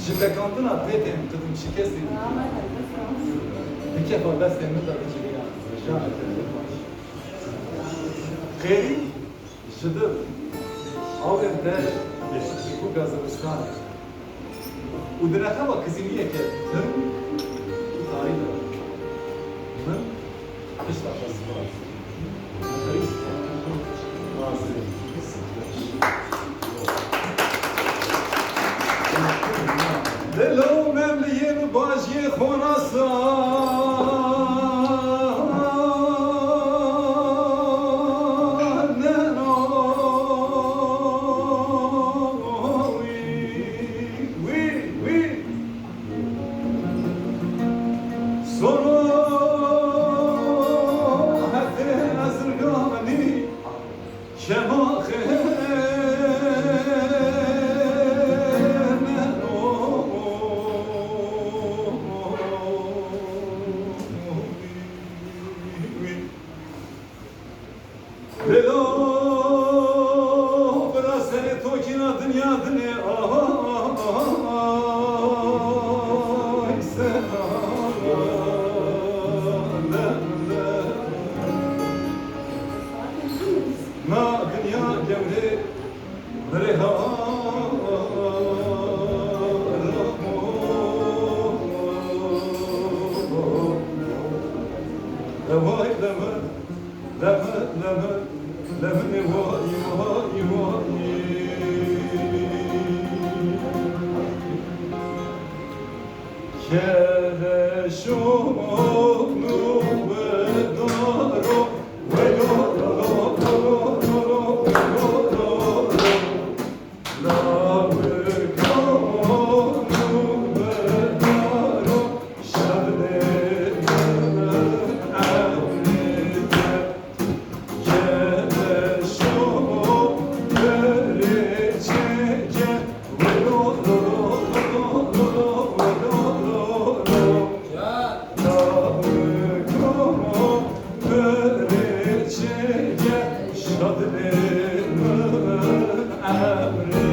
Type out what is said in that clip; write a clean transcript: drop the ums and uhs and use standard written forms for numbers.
جبکانتون آتیتیم کدوم شکستی یکی خود دست امروز داده چی بگم خیلی شده آب امتاج بو گازمستان و درخه با کسی نیه که من تاری دارم من اشتا بس باز خیلی دلو مملیم باجی خوناسان ننوی وی وی سونو حتی ازرگانی شماخه Şadırımın emri